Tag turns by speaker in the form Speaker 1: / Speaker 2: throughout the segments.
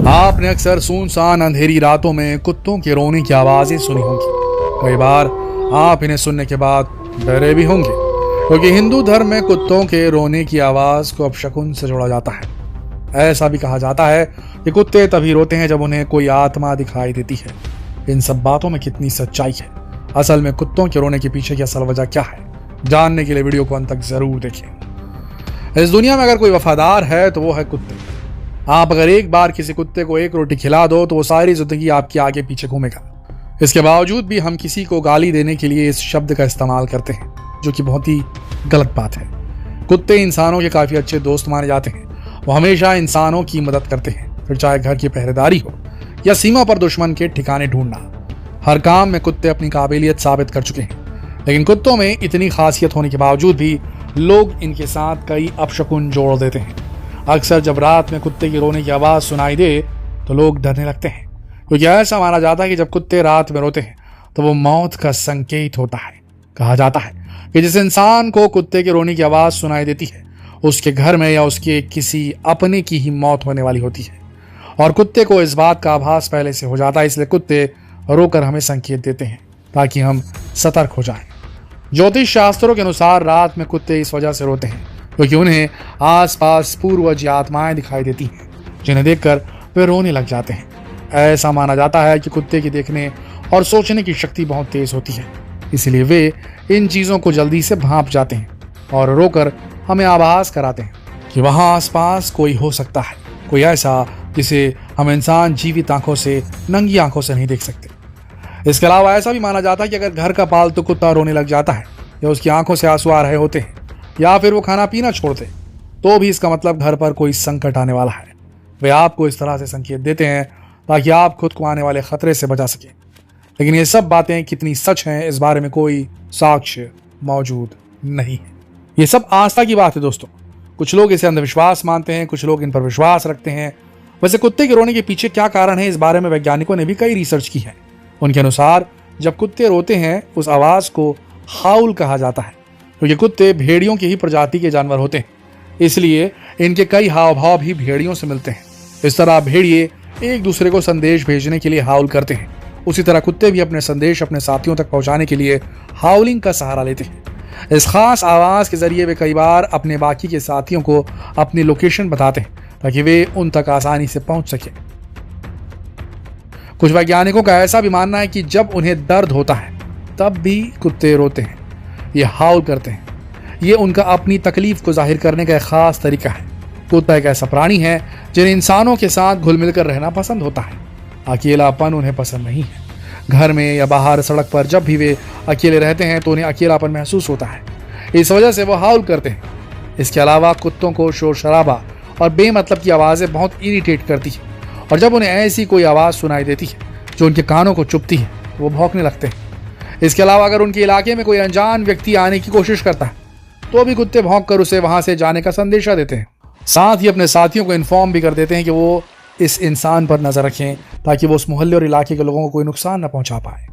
Speaker 1: आपने अक्सर सुनसान अंधेरी रातों में कुत्तों के रोने की आवाजें सुनी होंगी। कई बार आप इन्हें सुनने के बाद डरे भी होंगे, क्योंकि हिंदू धर्म में कुत्तों के रोने की आवाज को अपशकुन से जोड़ा जाता है। ऐसा भी कहा जाता है कि कुत्ते तभी रोते हैं जब उन्हें कोई आत्मा दिखाई देती है। इन सब बातों में कितनी सच्चाई है? असल में कुत्तों के रोने के पीछे की असल वजह क्या है? जानने के लिए वीडियो को अंत तक जरूर देखें। इस दुनिया में अगर कोई वफादार है तो वो है कुत्ते। आप अगर एक बार किसी कुत्ते को एक रोटी खिला दो तो वो सारी जिंदगी आपके आगे पीछे घूमेगा। इसके बावजूद भी हम किसी को गाली देने के लिए इस शब्द का इस्तेमाल करते हैं, जो कि बहुत ही गलत बात है। कुत्ते इंसानों के काफी अच्छे दोस्त माने जाते हैं। वो हमेशा इंसानों की मदद करते हैं, फिर चाहे घर की पहरेदारी हो या सीमा पर दुश्मन के ठिकाने ढूंढना। हर काम में कुत्ते अपनी काबिलियत साबित कर चुके हैं। लेकिन कुत्तों में इतनी खासियत होने के बावजूद भी लोग इनके साथ कई अपशकुन जोड़ देते हैं। अक्सर जब रात में कुत्ते की रोने की आवाज सुनाई दे तो लोग डरने लगते हैं, क्योंकि ऐसा माना जाता है कि जब कुत्ते रात में रोते हैं तो वो मौत का संकेत होता है। कहा जाता है कि जिस इंसान को कुत्ते के रोने की आवाज सुनाई देती है उसके घर में या उसके किसी अपने की ही मौत होने वाली होती है। और कुत्ते को इस बात का आभास पहले से हो जाता है, इसलिए कुत्ते रोकर हमें संकेत देते हैं ताकि हम सतर्क हो जाएं। ज्योतिष शास्त्रों के अनुसार रात में कुत्ते इस वजह से रोते हैं क्योंकि उन्हें आसपास पूर्वज या आत्माएं दिखाई देती हैं, जिन्हें देखकर वे रोने लग जाते हैं। ऐसा माना जाता है कि कुत्ते की देखने और सोचने की शक्ति बहुत तेज होती है, इसलिए वे इन चीजों को जल्दी से भांप जाते हैं और रोकर हमें आभास कराते हैं कि वहां आसपास कोई हो सकता है, कोई ऐसा जिसे हम इंसान जीवित आंखों से, नंगी आंखों से नहीं देख सकते। इसके अलावा ऐसा भी माना जाता है कि अगर घर का पालतू कुत्ता रोने लग जाता है या उसकी आंखों से आंसू आ रहे होते हैं या फिर वो खाना पीना छोड़ दे, तो भी इसका मतलब घर पर कोई संकट आने वाला है। वे आपको इस तरह से संकेत देते हैं ताकि आप खुद को आने वाले खतरे से बचा सकें। लेकिन ये सब बातें कितनी सच हैं, इस बारे में कोई साक्ष्य मौजूद नहीं है। ये सब आस्था की बात है दोस्तों। कुछ लोग इसे अंधविश्वास मानते हैं, कुछ लोग इन पर विश्वास रखते हैं। वैसे कुत्ते के रोने के पीछे क्या कारण है, इस बारे में वैज्ञानिकों ने भी कई रिसर्च की है। उनके अनुसार जब कुत्ते रोते हैं उस आवाज को हाउल कहा जाता है, क्योंकि कुत्ते भेड़ियों की ही प्रजाति के जानवर होते हैं, इसलिए इनके कई हाव भाव भी भेड़ियों से मिलते हैं। इस तरह भेड़िए एक दूसरे को संदेश भेजने के लिए हाउल करते हैं, उसी तरह कुत्ते भी अपने संदेश अपने साथियों तक पहुंचाने के लिए हाउलिंग का सहारा लेते हैं। इस खास आवाज के जरिए वे कई बार अपने बाकी के साथियों को अपनी लोकेशन बताते हैं ताकि वे उन तक आसानी से पहुंच सके। कुछ वैज्ञानिकों का ऐसा भी मानना है कि जब उन्हें दर्द होता है तब भी कुत्ते रोते हैं, ये हाउल करते हैं। ये उनका अपनी तकलीफ को जाहिर करने का एक खास तरीका है। कुत्ता एक ऐसा प्राणी है जिन्हें इंसानों के साथ घुल मिलकर रहना पसंद होता है। अकेलापन उन्हें पसंद नहीं है। घर में या बाहर सड़क पर जब भी वे अकेले रहते हैं तो उन्हें अकेलापन महसूस होता है, इस वजह से वो हाउल करते हैं। इसके अलावा कुत्तों को शोर शराबा और बेमतलब की आवाज़ें बहुत इरिटेट करती है, और जब उन्हें ऐसी कोई आवाज़ सुनाई देती है जो उनके कानों को चुभती है तो वो भौंकने लगते हैं। इसके अलावा अगर उनके इलाके में कोई अनजान व्यक्ति आने की कोशिश करता है तो भी कुत्ते भौंक कर उसे वहां से जाने का संदेशा देते हैं। साथ ही अपने साथियों को इन्फॉर्म भी कर देते हैं कि वो इस इंसान पर नजर रखें ताकि वो उस मोहल्ले और इलाके के लोगों को कोई नुकसान न पहुंचा पाए।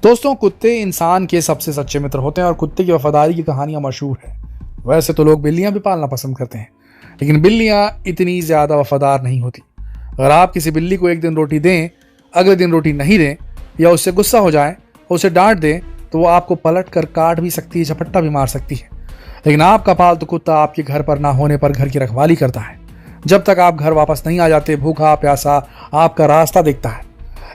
Speaker 1: दोस्तों, कुत्ते इंसान के सबसे सच्चे मित्र होते हैं और कुत्ते की वफादारी की कहानियां मशहूर है। वैसे तो लोग बिल्लियां भी पालना पसंद करते हैं, लेकिन बिल्लियां इतनी ज्यादा वफादार नहीं होती। अगर आप किसी बिल्ली को एक दिन रोटी दें, अगले दिन रोटी नहीं दें या उससे गुस्सा हो जाए, उसे डांट दें, तो वो आपको पलट कर काट भी सकती है, झपट्टा भी मार सकती है। लेकिन आपका पालतू कुत्ता आपके घर पर ना होने पर घर की रखवाली करता है। जब तक आप घर वापस नहीं आ जाते, भूखा प्यासा आपका रास्ता देखता है।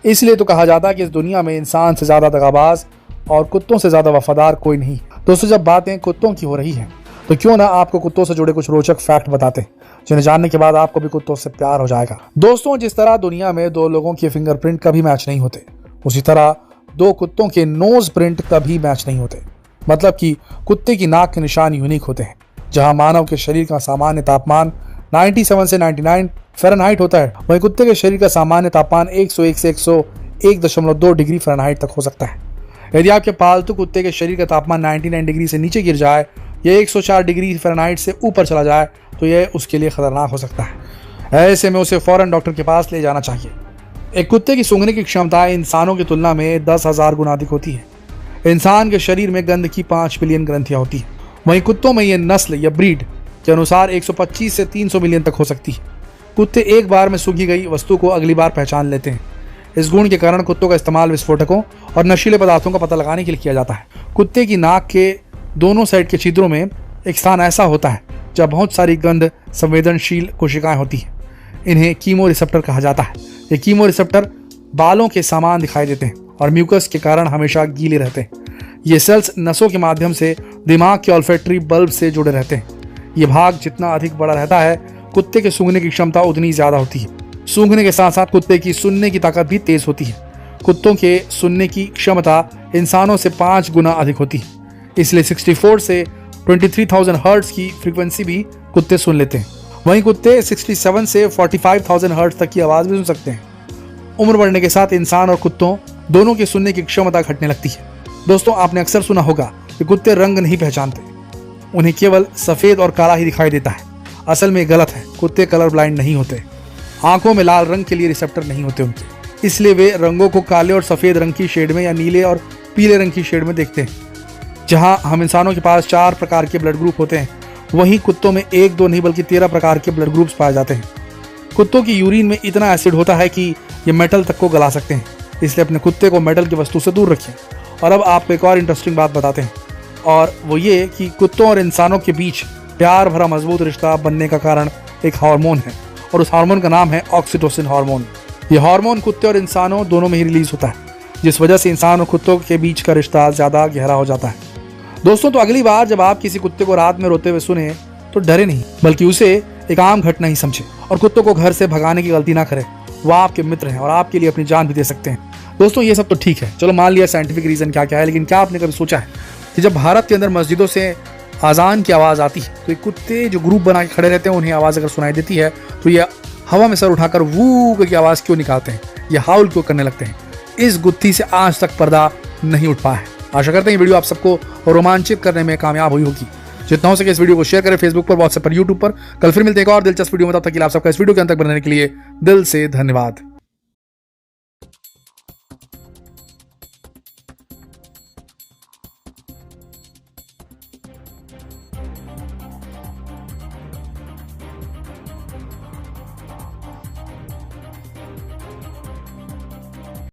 Speaker 1: इसलिए तो कहा जाता है कि इस दुनिया में इंसान से ज्यादा दगाबाज और कुत्तों से ज्यादा वफादार कोई नहीं। दोस्तों, जब बातें कुत्तों की हो रही हैं तो क्यों ना आपको कुत्तों से जुड़े कुछ रोचक फैक्ट बताते हैं, जिन्हें जानने के बाद आपको भी कुत्तों से प्यार हो जाएगा। दोस्तों, जिस तरह दुनिया में दो लोगों के फिंगरप्रिंट कभी मैच नहीं होते, उसी तरह दो कुत्तों के नोज प्रिंट कभी मैच नहीं होते। मतलब कि कुत्ते की नाक के निशान यूनिक होते हैं। जहां मानव के शरीर का सामान्य तापमान 97 से 99 फ़ारेनहाइट होता है, वहीं कुत्ते के शरीर का सामान्य तापमान 101 से 101.2 डिग्री फ़ारेनहाइट तक हो सकता है। यदि आपके पालतू कुत्ते के शरीर का तापमान 99 डिग्री से नीचे गिर जाए या 104 डिग्री फ़ारेनहाइट से ऊपर चला जाए तो यह उसके लिए खतरनाक हो सकता है। ऐसे में उसे फौरन डॉक्टर के पास ले जाना चाहिए। एक कुत्ते की सूंघने की क्षमता इंसानों की तुलना में 10,000 गुना अधिक होती है। इंसान के शरीर में गंध की 5 बिलियन ग्रंथियां होती हैं। वहीं कुत्तों में यह नस्ल या ब्रीड के अनुसार 125 से 300 मिलियन तक हो सकती है। कुत्ते एक बार में सूंघी गई वस्तु को अगली बार पहचान लेते हैं। इस गुण के कारण कुत्तों का इस्तेमाल विस्फोटकों और नशीले पदार्थों का पता लगाने के लिए किया जाता है। कुत्ते की नाक के दोनों साइड के छिद्रों में एक स्थान ऐसा होता है जहाँ बहुत सारी गंध संवेदनशील कोशिकाएं होती हैं। इन्हें कीमो रिसेप्टर कहा जाता है। ये कीमो रिसेप्टर बालों के समान दिखाई देते हैं और म्यूकस के कारण हमेशा गीले रहते हैं। ये सेल्स नसों के माध्यम से दिमाग के ऑल्फैक्टरी बल्ब से जुड़े रहते हैं। ये भाग जितना अधिक बड़ा रहता है, कुत्ते के सूंघने की क्षमता उतनी ज्यादा होती है। सूंघने के साथ साथ कुत्ते की सुनने की ताकत भी तेज होती है। कुत्तों के सुनने की क्षमता इंसानों से 5 गुना अधिक होती है, इसलिए 64 से 23,000 हर्ट्ज की फ्रीक्वेंसी भी कुत्ते सुन लेते हैं। वहीं कुत्ते 67 से 45,000 हर्ट्ज तक की आवाज भी सुन सकते हैं। उम्र बढ़ने के साथ इंसान और कुत्तों दोनों की सुनने की क्षमता घटने लगती है। दोस्तों, आपने अक्सर सुना होगा कि कुत्ते रंग नहीं पहचानते, उन्हें केवल सफेद और काला ही दिखाई देता है। असल में गलत है। कुत्ते कलर ब्लाइंड नहीं होते। आंखों में लाल रंग के लिए रिसेप्टर नहीं होते उनके, इसलिए वे रंगों को काले और सफेद रंग की शेड में या नीले और पीले रंग की शेड में देखते हैं। जहां हम इंसानों के पास 4 प्रकार के ब्लड ग्रुप होते हैं, वहीं कुत्तों में 1, 2 नहीं बल्कि 13 प्रकार के ब्लड ग्रुप्स पाए जाते हैं। कुत्तों की यूरिन में इतना एसिड होता है कि ये मेटल तक को गला सकते हैं, इसलिए अपने कुत्ते को मेटल की वस्तु से दूर रखें। और अब आपको एक और इंटरेस्टिंग बात बताते हैं, और वो ये कि कुत्तों और इंसानों के बीच प्यार भरा मजबूत रिश्ता बनने का कारण एक हार्मोन है, और उस हार्मोन का नाम है ऑक्सीटोसिन हार्मोन। ये हार्मोन कुत्ते और इंसानों दोनों में ही रिलीज होता है, जिस वजह से इंसान और कुत्तों के बीच का रिश्ता ज्यादा गहरा हो जाता है। दोस्तों, तो अगली बार जब आप किसी कुत्ते को रात में रोते हुए सुने तो डरे नहीं, बल्कि उसे एक आम घटना ही समझे और कुत्तों को घर से भगाने की गलती ना करें। वो आपके मित्र हैं और आपके लिए अपनी जान भी दे सकते हैं। दोस्तों, ये सब तो ठीक है, चलो मान लिया साइंटिफिक रीजन क्या क्या है, लेकिन क्या आपने कभी सोचा है कि जब भारत के अंदर मस्जिदों से आजान की आवाज आती है तो ये कुत्ते जो ग्रुप बना के खड़े रहते हैं, उन्हें आवाज अगर सुनाई देती है तो ये हवा में सर उठाकर वू की आवाज क्यों निकालते हैं, ये हाउल क्यों करने लगते हैं? इस गुत्थी से आज तक पर्दा नहीं उठ पाया है। आशा करते हैं ये वीडियो आप सबको रोमांचित करने में कामयाब हुई होगी। जितना हो सके इस वीडियो को शेयर करें फेसबुक पर, व्हाट्सएप पर, यूट्यूब पर। कल फिर मिलते हैं एक और दिलचस्प वीडियो में। तब तक के लिए आप सबका इस वीडियो के अंत तक बनने के लिए दिल से धन्यवाद।